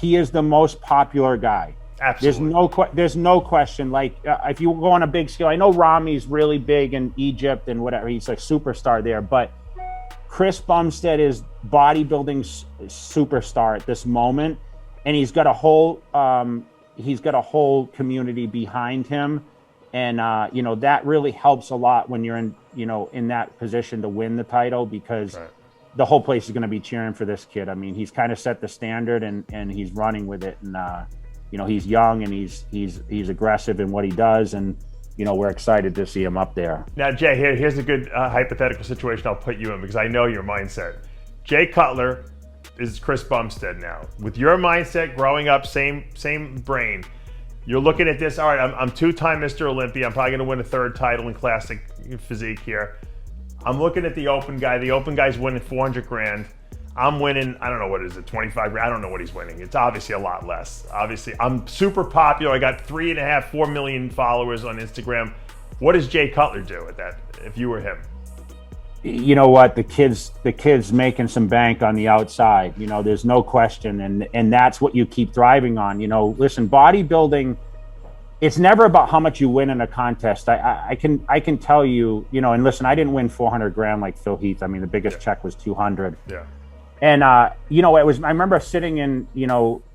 he is the most popular guy. Absolutely. There's no question. Like if you go on a big scale, I know Rami's really big in Egypt and whatever. He's a superstar there, but Chris Bumstead is bodybuilding superstar at this moment, and he's got a whole community behind him, and that really helps a lot when you're in that position to win the title, because the whole place is going to be cheering for this kid. I mean, he's kind of set the standard, and he's running with it, and he's young and he's aggressive in what he does, and we're excited to see him up there. Now, Jay, here's a good hypothetical situation I'll put you in, because I know your mindset. Jay Cutler is Chris Bumstead now. With your mindset, growing up, same brain, you're looking at this. All right, I'm two-time Mr. Olympia. I'm probably going to win a third title in classic physique here. I'm looking at the open guy. The open guy's winning 400 grand. I'm winning, I don't know, what is it, 25 grand? I don't know what he's winning. It's obviously a lot less. Obviously, I'm super popular. I got 3.5, 4 million followers on Instagram. What does Jay Cutler do with that if you were him? You know what? The kid's making some bank on the outside. There's no question. And that's what you keep thriving on. Listen, bodybuilding, it's never about how much you win in a contest. I can tell you, and listen, I didn't win 400 grand like Phil Heath. I mean, the biggest check was 200. Yeah. And, I remember sitting in,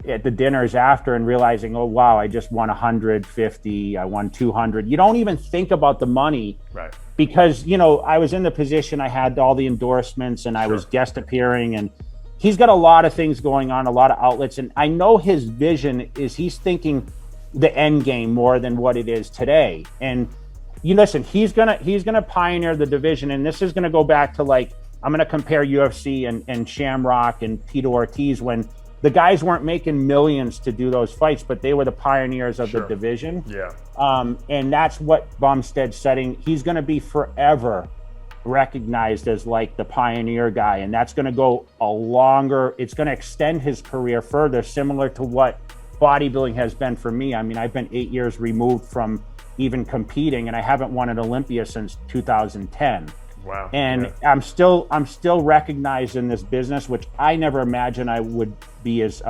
at the dinners after and realizing, oh, wow, I just won 150. I won 200. You don't even think about the money. Right. Because, I was in the position, I had all the endorsements, and I was guest appearing, and he's got a lot of things going on, a lot of outlets. And I know his vision is he's thinking the end game more than what it is today. And listen, he's gonna pioneer the division. And this is going to go back to, like, I'm going to compare UFC and Shamrock and Tito Ortiz, when the guys weren't making millions to do those fights, but they were the pioneers of the division. Yeah. And that's what Bumstead's setting. He's going to be forever recognized as like the pioneer guy. And that's going to go it's going to extend his career further, similar to what bodybuilding has been for me. I mean, I've been 8 years removed from even competing, and I haven't won an Olympia since 2010. Wow. And I'm still recognized in this business, which I never imagined I would be as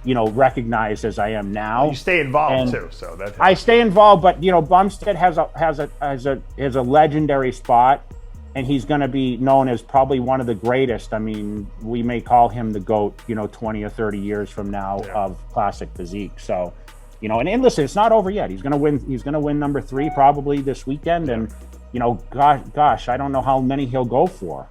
recognized as I am now. You stay involved too, so that helps. I stay involved, but Bumstead has a legendary spot, and he's going to be known as probably one of the greatest. I mean, we may call him the GOAT, 20 or 30 years from now of classic physique. So, and listen, it's not over yet. He's going to win number 3 probably this weekend, and gosh, I don't know how many he'll go for.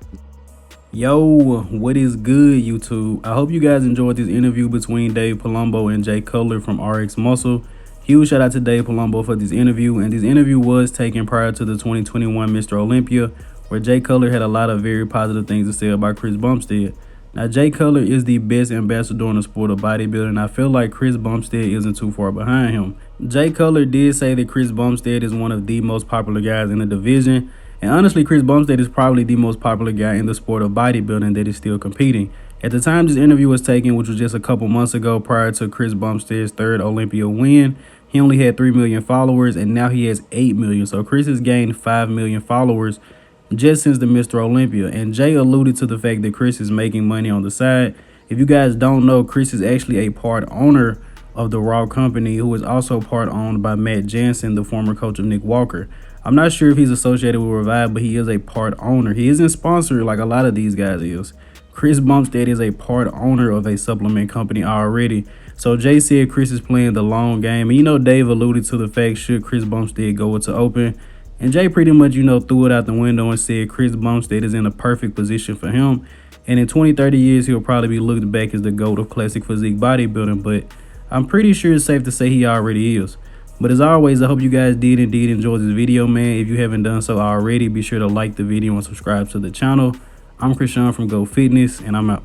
Yo, what is good, YouTube? I hope you guys enjoyed this interview between Dave Palumbo and Jay Cutler from RX Muscle. Huge shout out to Dave Palumbo for this interview, and this interview was taken prior to the 2021 Mr. Olympia, where Jay Cutler had a lot of very positive things to say about Chris Bumstead. Now, Jay Cutler is the best ambassador in the sport of bodybuilding, and I feel like Chris Bumstead isn't too far behind him. Jay Cutler did say that Chris Bumstead is one of the most popular guys in the division, and honestly, Chris Bumstead is probably the most popular guy in the sport of bodybuilding that is still competing. At the time this interview was taken, which was just a couple months ago prior to Chris Bumstead's third Olympia win, he only had 3 million followers, and now he has 8 million. So Chris has gained 5 million followers just since the Mr. Olympia. And Jay alluded to the fact that Chris is making money on the side. If you guys don't know, Chris is actually a part owner of the Raw company, who is also part owned by Matt Jansen, the former coach of Nick Walker. I'm not sure if he's associated with Revive, but he is a part owner. He isn't sponsored like a lot of these guys is. Chris Bumstead is a part owner of a supplement company already. So Jay said Chris is playing the long game. And Dave alluded to the fact, should Chris Bumstead go into open? And Jay pretty much, threw it out the window and said Chris Bumstead is in a perfect position for him. And in 20, 30 years, he'll probably be looked back as the GOAT of classic physique bodybuilding. But I'm pretty sure it's safe to say he already is. But as always, I hope you guys did indeed enjoy this video, man. If you haven't done so already, be sure to like the video and subscribe to the channel. I'm Krishan from Go Fitness, and I'm out.